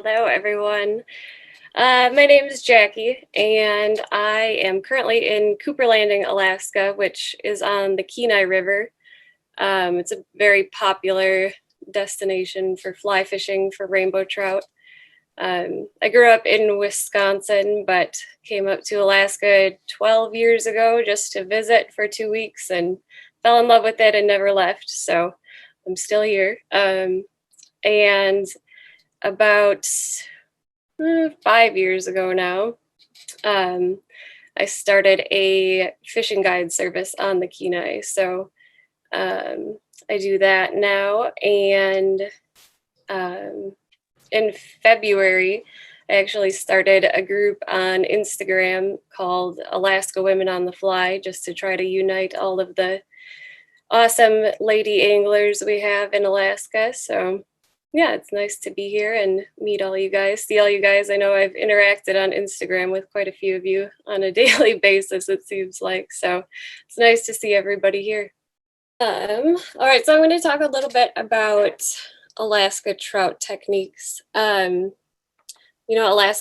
Hello, everyone. My name is Jackie, and I am currently in Cooper Landing, Alaska, which is on the Kenai River. It's a very popular destination for fly fishing for rainbow trout. I grew up in Wisconsin, but came up to Alaska 12 years ago just to visit for 2 weeks and fell in love with it and never left. So I'm still here. And about 5 years ago now, um, I started a fishing guide service on the Kenai. So I do that now. And um, in February, I actually started a group on Instagram called Alaska Women on the Fly, just to try to unite all of the awesome lady anglers we have in Alaska. So yeah, it's nice to be here and meet all you guys, see all you guys. I know I've interacted on Instagram with quite a few of you on a daily basis, it seems like. So it's nice to see everybody here. All right, so I'm going to talk a little bit about Alaska trout techniques. Alaska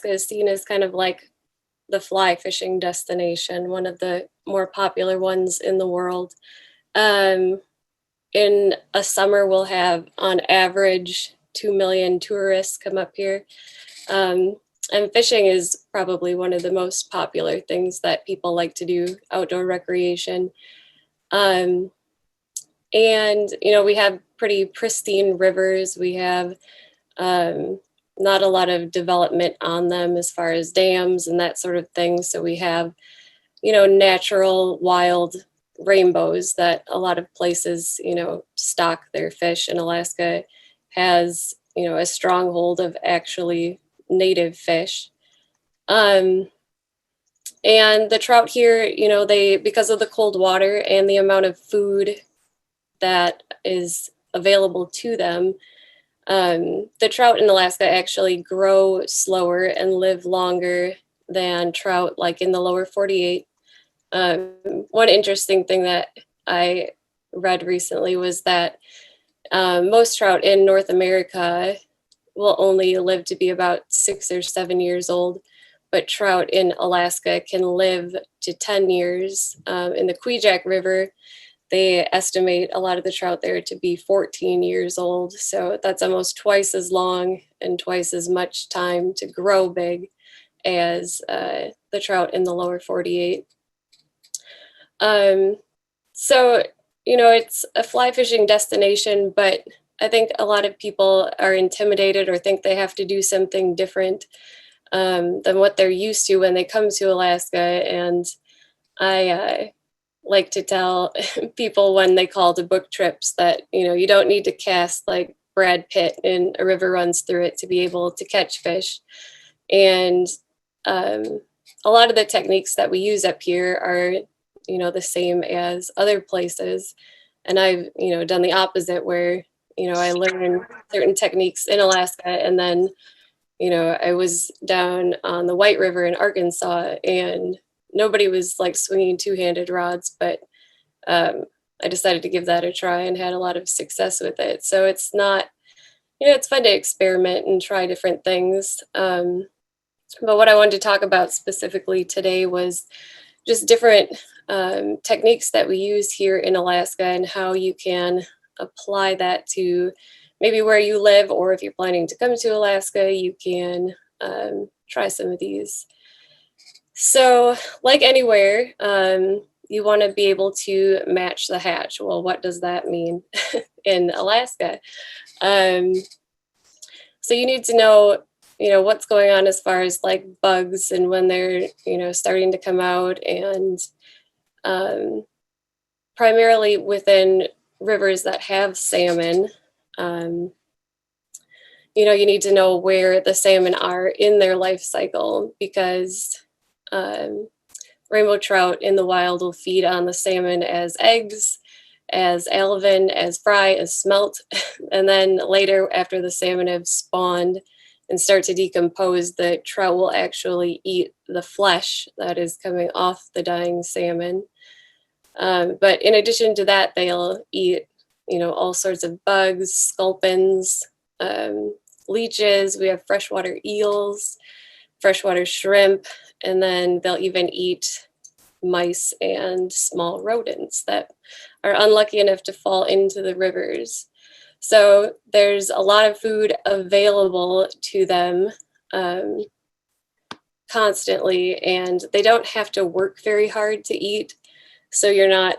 is seen as kind of like the fly fishing destination, one of the more popular ones in the world. Um, in a summer, we'll have on average 2 million tourists come up here. And fishing is probably one of the most popular things that people like to do, outdoor recreation. Um, and we have pretty pristine rivers. We have not a lot of development on them as far as dams and that sort of thing. So we have, natural wild rainbows that a lot of places, stock their fish. And Alaska has, a stronghold of actually native fish. Um, and the trout here, because of the cold water and the amount of food that is available to them, the trout in Alaska actually grow slower and live longer than trout like in the lower 48. One interesting thing that I read recently was that most trout in North America will only live to be about 6 or 7 years old, but trout in Alaska can live to 10 years. In the Kvichak River, they estimate a lot of the trout there to be 14 years old. So that's almost twice as long and twice as much time to grow big as the trout in the lower 48. So, it's a fly fishing destination, but I think a lot of people are intimidated or think they have to do something different than what they're used to when they come to Alaska. And I like to tell people when they call to book trips that, you don't need to cast like Brad Pitt and a river runs through it to be able to catch fish. And a lot of the techniques that we use up here are the same as other places. And I've, done the opposite where, I learned certain techniques in Alaska and then, I was down on the White River in Arkansas and nobody was like swinging two-handed rods, but I decided to give that a try and had a lot of success with it. So it's not, it's fun to experiment and try different things. But what I wanted to talk about specifically today was just different techniques that we use here in Alaska and how you can apply that to maybe where you live, or if you're planning to come to Alaska, you can try some of these. So, like anywhere, you want to be able to match the hatch. Well, what does that mean in Alaska? So you need to know, what's going on as far as like bugs and when they're, starting to come out, and primarily within rivers that have salmon. You need to know where the salmon are in their life cycle, because rainbow trout in the wild will feed on the salmon as eggs, as alevin, as fry, as smelt. And then later, after the salmon have spawned and start to decompose, the trout will actually eat the flesh that is coming off the dying salmon. But in addition to that, they'll eat, all sorts of bugs, sculpins, leeches, we have freshwater eels, freshwater shrimp, and then they'll even eat mice and small rodents that are unlucky enough to fall into the rivers. So there's a lot of food available to them constantly, and they don't have to work very hard to eat. So you're not,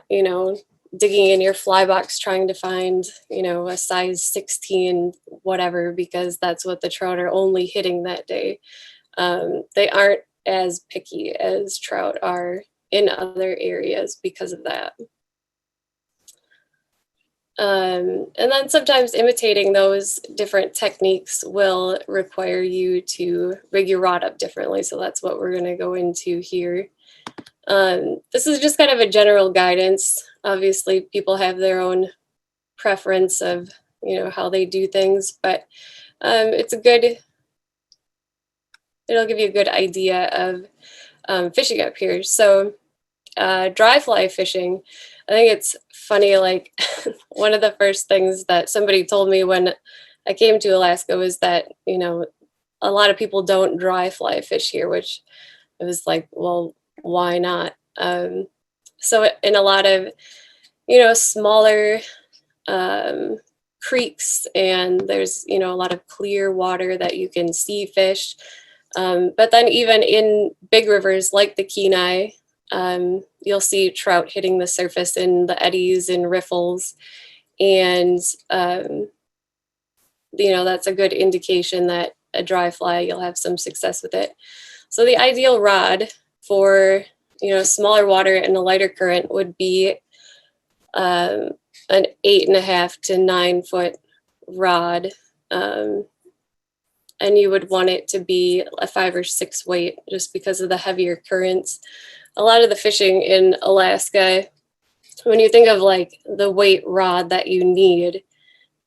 digging in your fly box trying to find, a size 16 whatever, because that's what the trout are only hitting that day. They aren't as picky as trout are in other areas because of that. And then sometimes imitating those different techniques will require you to rig your rod up differently. So that's what we're going to go into here. This is just kind of a general guidance. Obviously, people have their own preference of, how they do things, but it's a good, it'll give you a good idea of fishing up here. So dry fly fishing, I think it's funny, like one of the first things that somebody told me when I came to Alaska was that, a lot of people don't dry fly fish here, which I was like, well, why not? So in a lot of, smaller creeks, and there's, a lot of clear water that you can see fish. But then even in big rivers like the Kenai, you'll see trout hitting the surface in the eddies and riffles, and that's a good indication that a dry fly, you'll have some success with it. So the ideal rod for smaller water and a lighter current would be an 8.5 to 9 foot rod, and you would want it to be a 5 or 6 weight, just because of the heavier currents. A lot of the fishing in Alaska, when you think of like the weight rod that you need,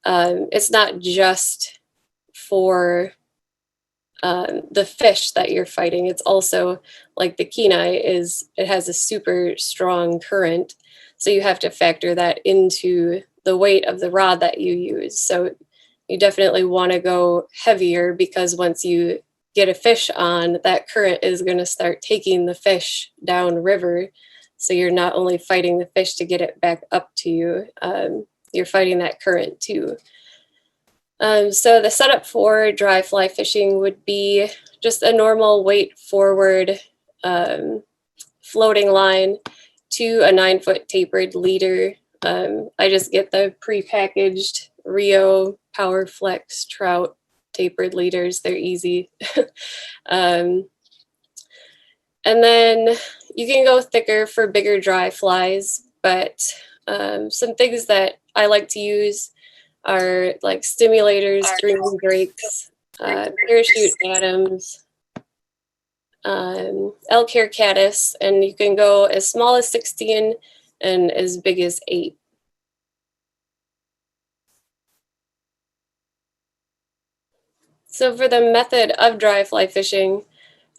it's not just for the fish that you're fighting. It's also like the Kenai it has a super strong current. So you have to factor that into the weight of the rod that you use. So you definitely want to go heavier, because once you get a fish on, that current is going to start taking the fish down river. So you're not only fighting the fish to get it back up to you, you're fighting that current too. So the setup for dry fly fishing would be just a normal weight forward floating line to a 9 foot tapered leader. I just get the prepackaged Rio Power Flex Trout tapered leaders. They're easy. And then you can go thicker for bigger dry flies, but some things that I like to use are like stimulators, green drakes, parachute Adams, elk hair caddis, and you can go as small as 16 and as big as 8. So for the method of dry fly fishing,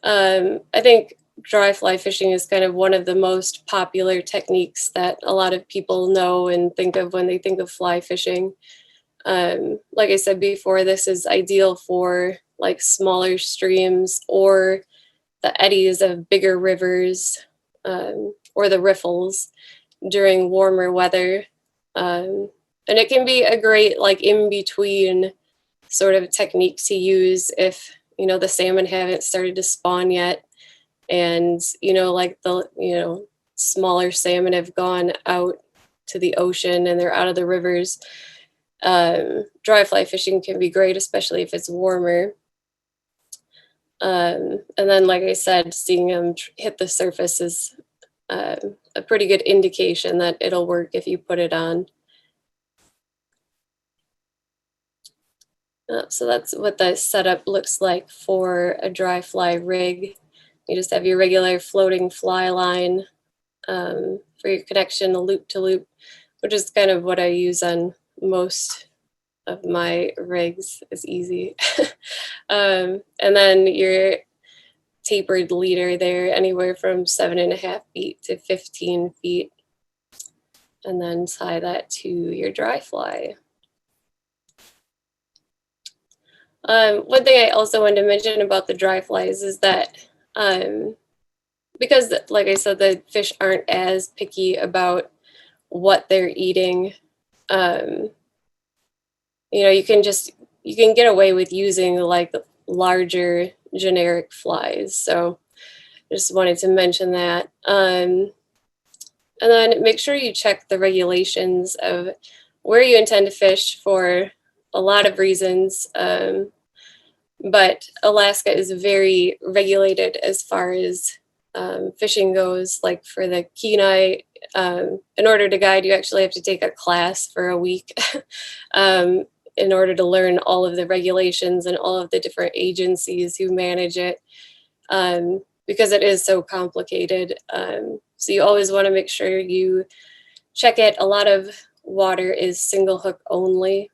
I think dry fly fishing is kind of one of the most popular techniques that a lot of people know and think of when they think of fly fishing. Like I said before, this is ideal for like smaller streams or the eddies of bigger rivers, or the riffles during warmer weather. And it can be a great like in between sort of technique to use if the salmon haven't started to spawn yet, and like the smaller salmon have gone out to the ocean and they're out of the rivers. Dry fly fishing can be great, especially if it's warmer. And then, like I said, seeing them hit the surface is a pretty good indication that it'll work if you put it on. So that's what the setup looks like for a dry fly rig. You just have your regular floating fly line for your connection, a loop to loop, which is kind of what I use on most of my rigs. Is easy. And then your tapered leader there, anywhere from 7.5 feet to 15 feet. And then tie that to your dry fly. One thing I also wanted to mention about the dry flies is that because, like I said, the fish aren't as picky about what they're eating, you know, you can get away with using like larger generic flies. So just wanted to mention that. And then make sure you check the regulations of where you intend to fish for a lot of reasons. But Alaska is very regulated as far as fishing goes. Like for the Kenai, in order to guide, you actually have to take a class for a week in order to learn all of the regulations and all of the different agencies who manage it, because it is so complicated. So you always want to make sure you check it. A lot of water is single hook only.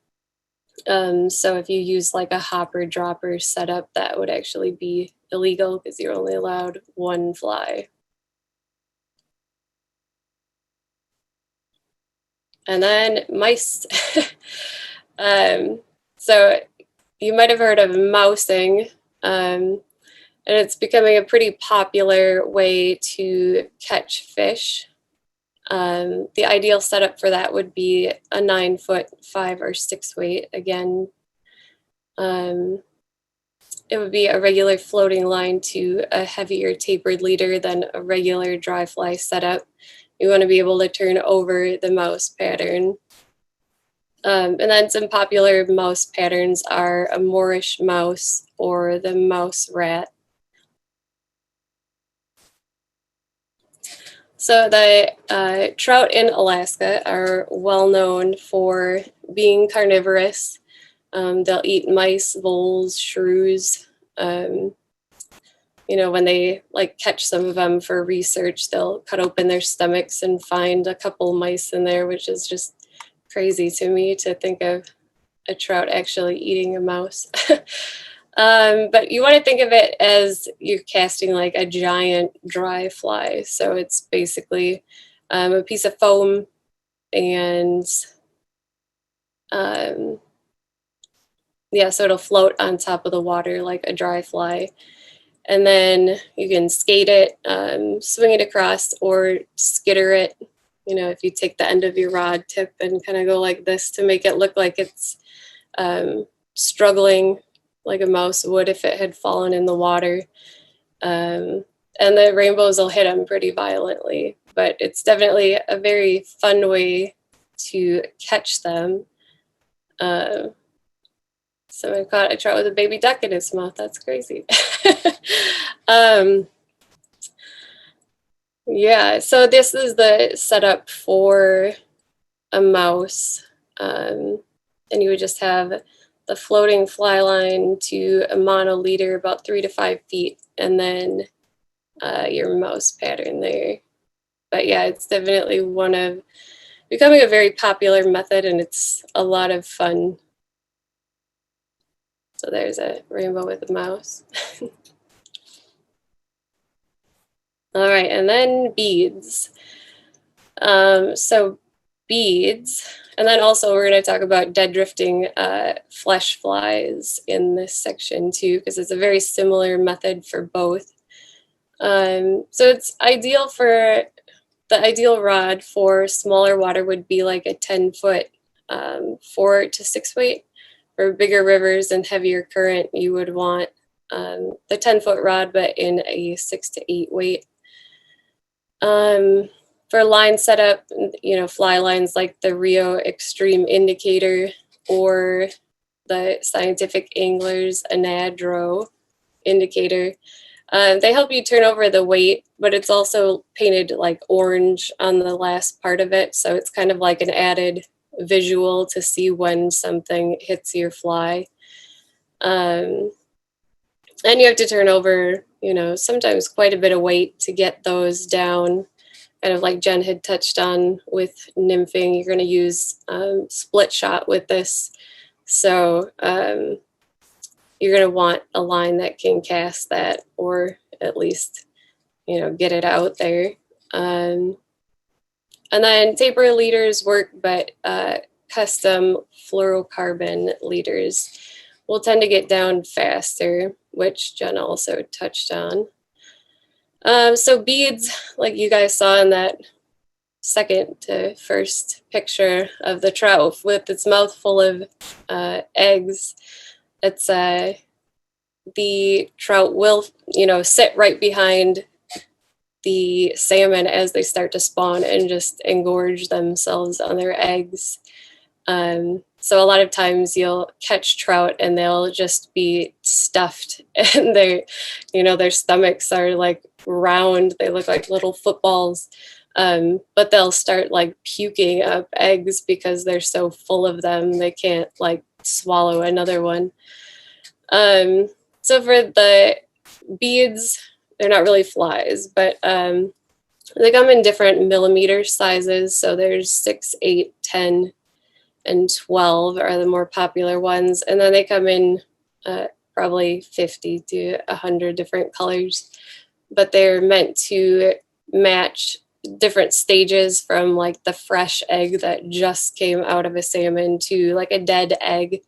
So if you use like a hopper dropper setup, that would actually be illegal because you're only allowed one fly. And then mice. So you might have heard of mousing, and it's becoming a pretty popular way to catch fish. The ideal setup for that would be a 9-foot 5 or 6 weight. Again, it would be a regular floating line to a heavier tapered leader than a regular dry fly setup. You want to be able to turn over the mouse pattern. And then some popular mouse patterns are a Moorish mouse or the mouse rat. So the trout in Alaska are well known for being carnivorous. They'll eat mice, voles, shrews. You know, when they like catch some of them for research, they'll cut open their stomachs and find a couple mice in there, which is just crazy to me to think of a trout actually eating a mouse. But you want to think of it as you're casting like a giant dry fly. So it's basically a piece of foam, and yeah, so it'll float on top of the water like a dry fly. And then you can skate it, swing it across, or skitter it. You know, if you take the end of your rod tip and kind of go like this to make it look like it's struggling like a mouse would if it had fallen in the water. And the rainbows will hit them pretty violently, but it's definitely a very fun way to catch them. Someone caught a trout with a baby duck in his mouth. That's crazy. Yeah, so this is the setup for a mouse. And you would just have the floating fly line to a mono leader about 3 to 5 feet, and then your mouse pattern there. But yeah, it's definitely becoming a very popular method, and it's a lot of fun. So there's a rainbow with a mouse. All right, and then beads. So beads, and then also we're going to talk about dead drifting flesh flies in this section too, because it's a very similar method for both. So it's ideal for the ideal rod for smaller water would be like a 10-foot 4 to 6 weight. For bigger rivers and heavier current, you would want the 10-foot rod, but in a 6 to 8 weight. For line setup, you know, fly lines like the Rio Extreme Indicator or the Scientific Angler's Anadro Indicator. They help you turn over the weight, but it's also painted like orange on the last part of it. So it's kind of like an added visual to see when something hits your fly. And you have to turn over, you know, sometimes quite a bit of weight to get those down. Kind of like Jen had touched on with nymphing, you're going to use split shot with this. So you're going to want a line that can cast that, or at least, you know, get it out there. And then taper leaders work, but custom fluorocarbon leaders will tend to get down faster, which Jen also touched on. So beads, like you guys saw in that second to first picture of the trout with its mouth full of eggs, it's the trout will, sit right behind the salmon as they start to spawn and just engorge themselves on their eggs. So a lot of times you'll catch trout and they'll just be stuffed and their stomachs are like round. They look like little footballs. But they'll start like puking up eggs because they're so full of them. They can't like swallow another one. So for the beads, they're not really flies, but they come in different millimeter sizes. So there's 6, 8, 10, and 12 are the more popular ones. And then they come in probably 50 to 100 different colors, but they're meant to match different stages from like the fresh egg that just came out of a salmon to like a dead egg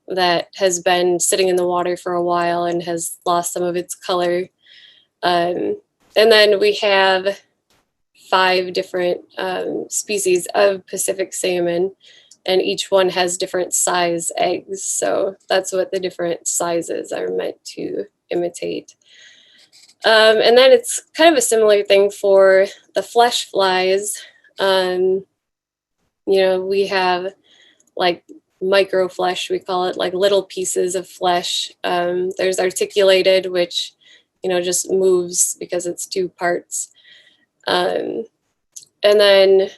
that has been sitting in the water for a while and has lost some of its color. And then we have 5 different species of Pacific salmon, and each one has different size eggs. So that's what the different sizes are meant to imitate. And then it's kind of a similar thing for the flesh flies. We have like micro flesh, we call it, like little pieces of flesh. There's articulated, which, just moves because it's 2 parts. And then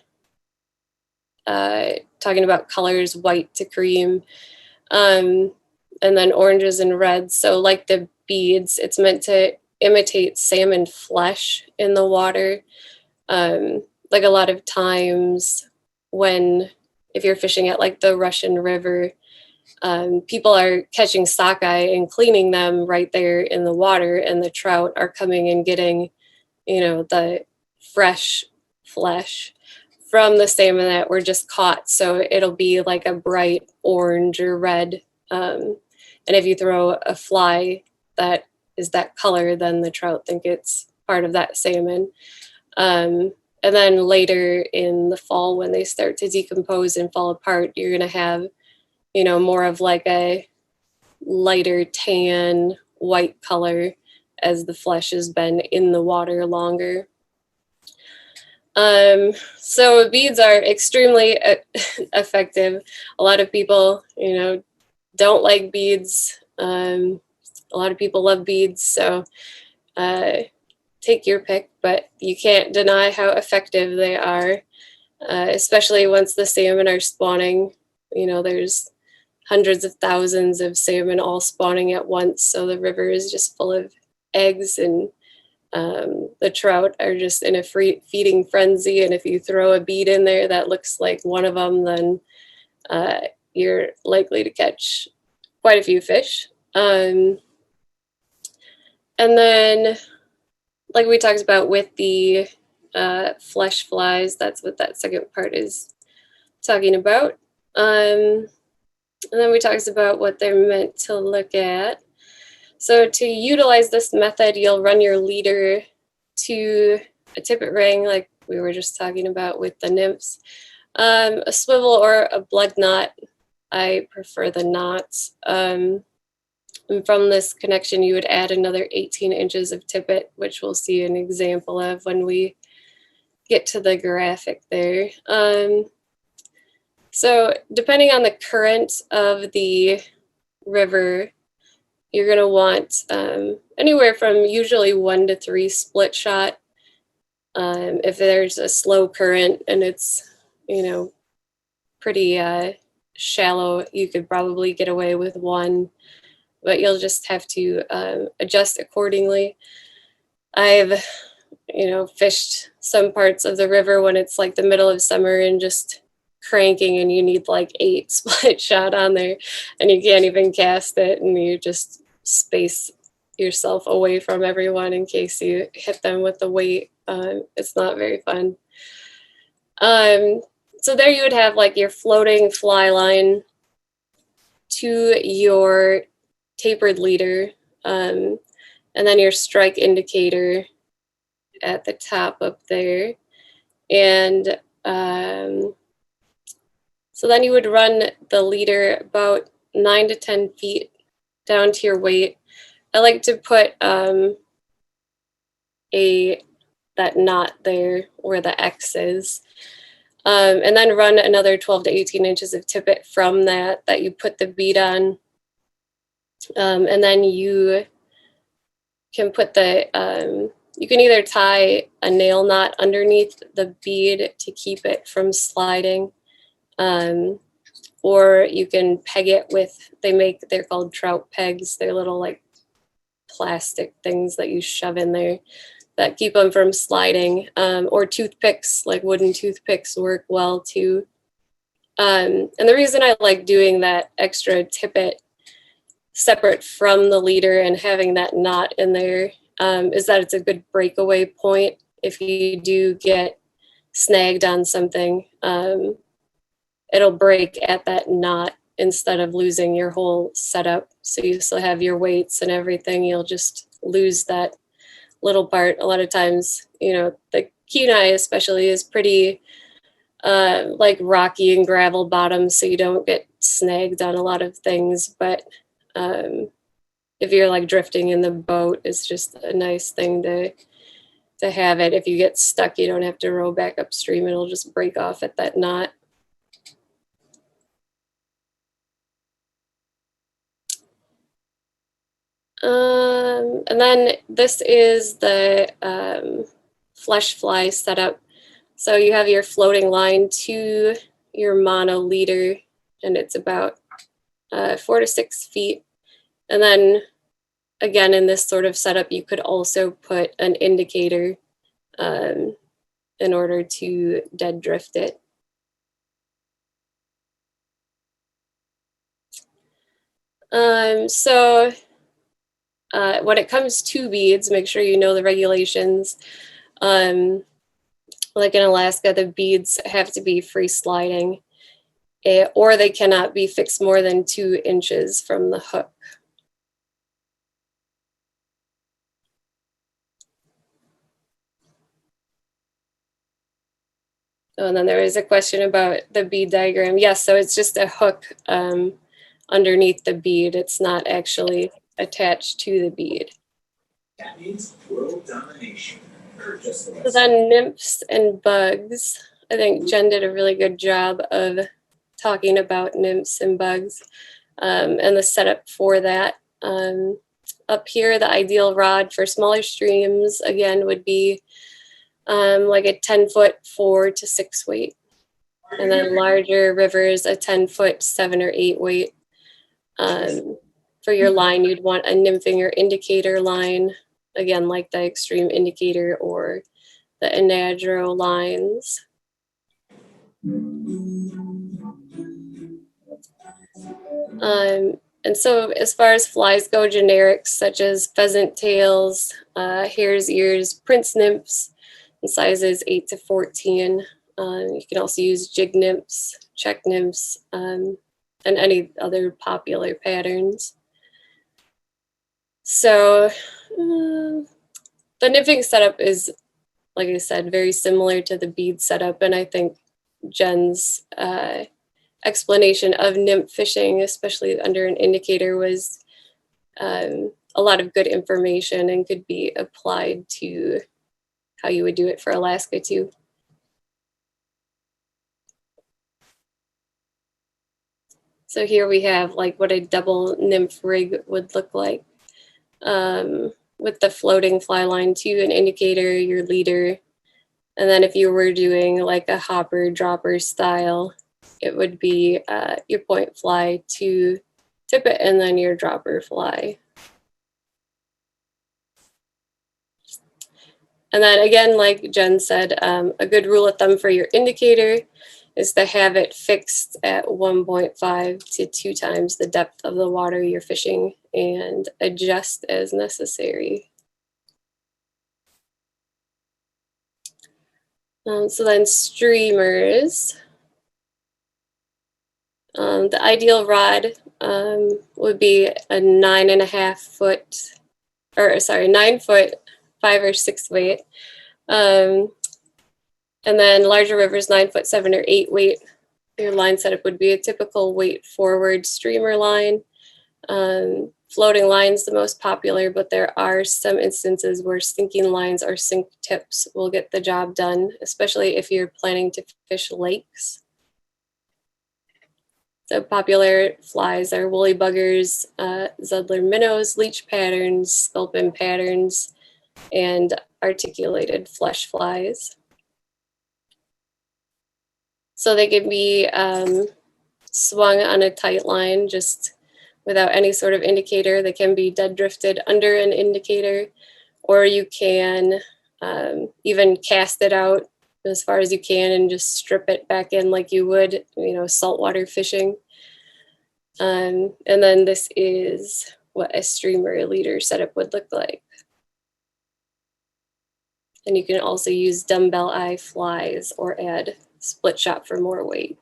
talking about colors, white to cream, and then oranges and reds. So like the beads, it's meant to imitate salmon flesh in the water. Like a lot of times if you're fishing at like the Russian River, people are catching sockeye and cleaning them right there in the water, and the trout are coming and getting, the fresh flesh from the salmon that were just caught. So it'll be like a bright orange or red. And if you throw a fly that is that color, then the trout think it's part of that salmon. And then later in the fall, when they start to decompose and fall apart, you're going to have, more of like a lighter tan white color as the flesh has been in the water longer. So beads are extremely effective. A lot of people, don't like beads. A lot of people love beads, so take your pick, but you can't deny how effective they are, especially once the salmon are spawning. There's hundreds of thousands of salmon all spawning at once, so the river is just full of eggs, and the trout are just in a feeding frenzy. And if you throw a bead in there that looks like one of them, then you're likely to catch quite a few fish. And then, like we talked about with the flesh flies, that's what that second part is talking about. And then we talked about what they're meant to look at. So to utilize this method, you'll run your leader to a tippet ring, like we were just talking about with the nymphs, a swivel or a blood knot. I prefer the knots. And from this connection, you would add another 18 inches of tippet, which we'll see an example of when we get to the graphic there. So depending on the current of the river, you're going to want anywhere from usually 1 to 3 split shot. If there's a slow current and it's, pretty shallow, you could probably get away with 1, but you'll just have to adjust accordingly. I've, fished some parts of the river when it's like the middle of summer and just cranking, and you need like 8 split shot on there, and you can't even cast it, and you just space yourself away from everyone in case you hit them with the weight. It's not very fun. So there you would have like your floating fly line, to your tapered leader, and then your strike indicator at the top up there. And so then you would run the leader about 9 to 10 feet down to your weight. I like to put that knot there where the X is. And then run another 12 to 18 inches of tippet from that you put the bead on. And then you can put you can either tie a nail knot underneath the bead to keep it from sliding, or you can peg it with, they're called trout pegs. They're little like plastic things that you shove in there that keep them from sliding, or toothpicks, like wooden toothpicks work well too. And the reason I like doing that extra tippet separate from the leader and having that knot in there is that it's a good breakaway point. If you do get snagged on something, it'll break at that knot instead of losing your whole setup. So you still have your weights and everything, you'll just lose that little part. A lot of times, you know, the Kenai especially is pretty like rocky and gravel bottom, so you don't get snagged on a lot of things. But if you're like drifting in the boat, it's just a nice thing to have it. If you get stuck, you don't have to row back upstream. It'll just break off at that knot. And then this is the flesh fly setup. So you have your floating line to your mono leader, and it's about 4 to 6 feet. And then again, in this sort of setup, you could also put an indicator in order to dead drift it. So when it comes to beads, make sure you know the regulations. Like in Alaska, the beads have to be free sliding, or they cannot be fixed more than 2 inches from the hook. Oh, and then there is a question about the bead diagram. Yes, so it's just a hook underneath the bead. It's not actually attached to the bead. That means world domination. So then nymphs and bugs. I think Jen did a really good job of talking about nymphs and bugs and the setup for that. Up here, the ideal rod for smaller streams, again, would be like a 10-foot 4 to 6 weight. And then larger rivers, a 10-foot 7 or 8 weight. For your line, you'd want a nymphing or indicator line, again, like the extreme indicator or the anadromous lines. And so as far as flies go, generics such as pheasant tails, hare's ears, prince nymphs, in sizes 8 to 14. You can also use jig nymphs, check nymphs, and any other popular patterns. So the nymphing setup is, like I said, very similar to the bead setup, and I think Jen's explanation of nymph fishing, especially under an indicator, was a lot of good information and could be applied to how you would do it for Alaska too. So here we have like what a double nymph rig would look like, with the floating fly line to an indicator, your leader, and then if you were doing like a hopper dropper style, it would be your point fly to tippet and then your dropper fly. And then again, like Jen said, a good rule of thumb for your indicator is to have it fixed at 1.5 to 2 times the depth of the water you're fishing and adjust as necessary. So then streamers. The ideal rod would be a 9.5 foot, or sorry, 9 foot, 5 or 6 weight. And then larger rivers, 9 foot, 7 or 8 weight. Your line setup would be a typical weight forward streamer line. Floating lines the most popular, but there are some instances where sinking lines or sink tips will get the job done, especially if you're planning to fish lakes. So popular flies are woolly buggers, Zudler minnows, leech patterns, sculpin patterns, and articulated flesh flies. So they can be swung on a tight line just without any sort of indicator. They can be dead drifted under an indicator, or you can even cast it out as far as you can and just strip it back in like you would, saltwater fishing. And then this is what a streamer leader setup would look like. And you can also use dumbbell eye flies or add split shot for more weight.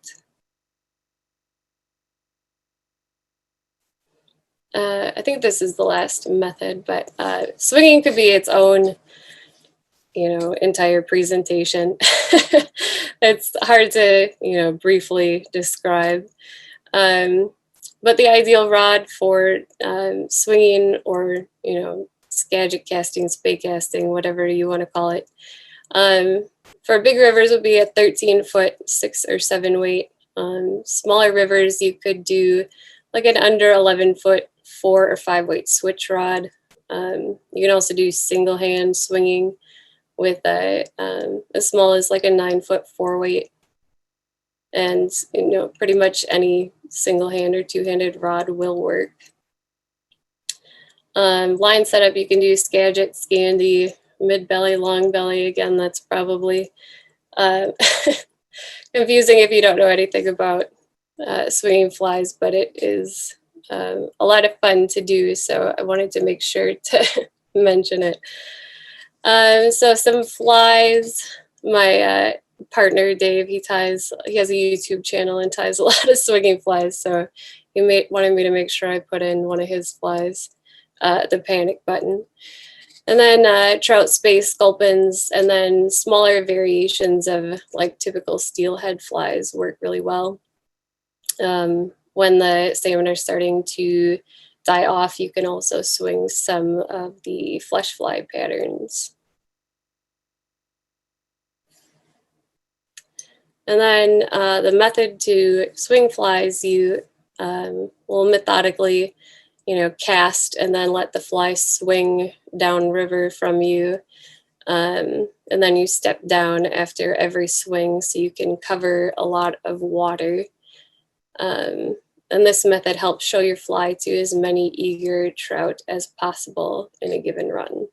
I think this is the last method, but swinging could be its own entire presentation. It's hard to, briefly describe. But the ideal rod for swinging or, skagit casting, spey casting, whatever you want to call it, for big rivers would be a 13-foot, 6 or 7 weight. Smaller rivers, you could do like an under 11-foot, 4 or 5 weight switch rod. You can also do single hand swinging with as small as like a 9-foot, 4 weight. And pretty much any single hand or two-handed rod will work. Line setup, you can do skagit, scandy, mid belly, long belly. Again, that's probably confusing if you don't know anything about swinging flies, but it is a lot of fun to do, so I wanted to make sure to mention it. So some flies, my partner Dave, he has a YouTube channel and ties a lot of swinging flies, so he wanted me to make sure I put in one of his flies, the panic button. And then trout spey sculpins, and then smaller variations of like typical steelhead flies work really well. When the salmon are starting to die off, you can also swing some of the flesh fly patterns. And then the method to swing flies, you will methodically, cast and then let the fly swing downriver from you. And then you step down after every swing so you can cover a lot of water. And this method helps show your fly to as many eager trout as possible in a given run.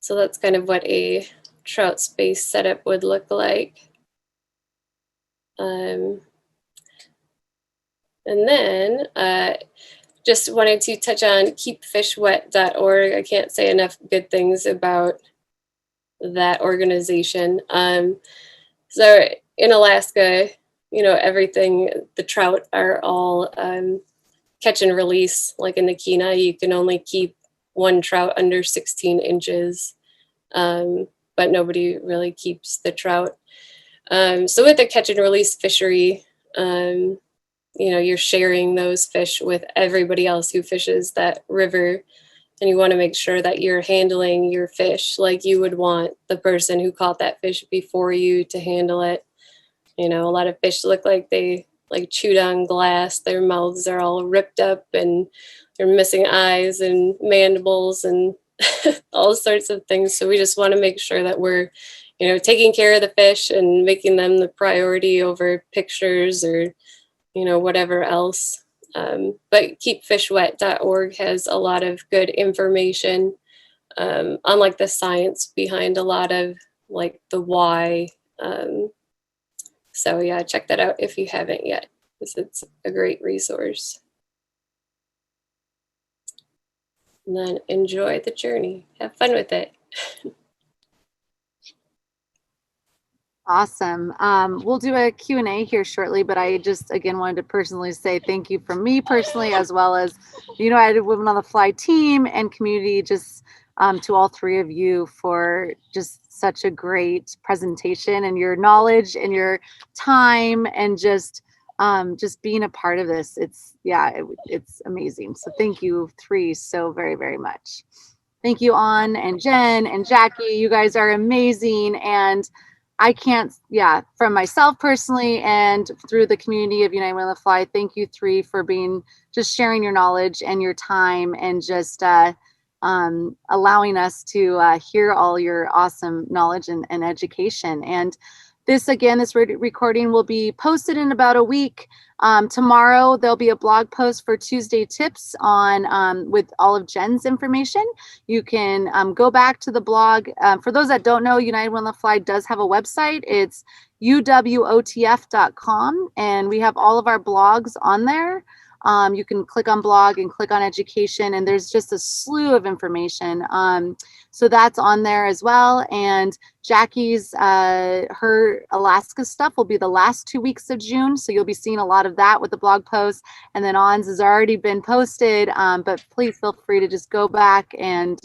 So that's kind of what a trout spey setup would look like. And then just wanted to touch on keepfishwet.org. I can't say enough good things about that organization. So in Alaska, everything, the trout are all catch and release. Like in the Kenai, you can only keep one trout under 16 inches, but nobody really keeps the trout. So with the catch and release fishery, you're sharing those fish with everybody else who fishes that river, and you want to make sure that you're handling your fish like you would want the person who caught that fish before you to handle it. A lot of fish look like they chewed on glass. Their mouths are all ripped up and they're missing eyes and mandibles and all sorts of things. So we just want to make sure that we're, taking care of the fish and making them the priority over pictures or, whatever else. But keepfishwet.org has a lot of good information on like the science behind a lot of like the why. So yeah, check that out if you haven't yet, because it's a great resource. And then enjoy the journey. Have fun with it. Awesome. We'll do a Q&A here shortly, but I just, again, wanted to personally say thank you from me personally, as well as the United Women on the Fly team and community, just to all three of you for just such a great presentation and your knowledge and your time and just being a part of this. It's, yeah, it's amazing. So thank you three so very, very much. Thank you, An and Jen and Jackie. You guys are amazing. And I can't, yeah, from myself personally and through the community of United Women on the Fly, thank you three for being, just sharing your knowledge and your time and just allowing us to hear all your awesome knowledge and education. And this, again, this recording will be posted in about a week. Tomorrow, there'll be a blog post for Tuesday tips on with all of Jen's information. You can go back to the blog. For those that don't know, United Women on the Fly does have a website. It's UWOTF.com, and we have all of our blogs on there. You can click on blog and click on education, and there's just a slew of information. So that's on there as well. And Jackie's, her Alaska stuff will be the last 2 weeks of June. So you'll be seeing a lot of that with the blog post. And then On's has already been posted, but please feel free to just go back and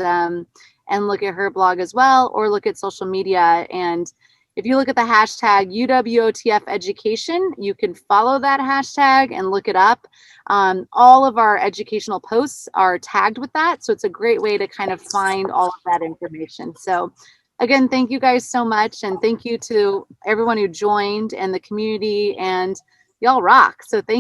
look at her blog as well, or look at social media. And if you look at the hashtag UWOTF education, you can follow that hashtag and look it up. All of our educational posts are tagged with that. So it's a great way to kind of find all of that information. So again, thank you guys so much. And thank you to everyone who joined and the community, and y'all rock. So thank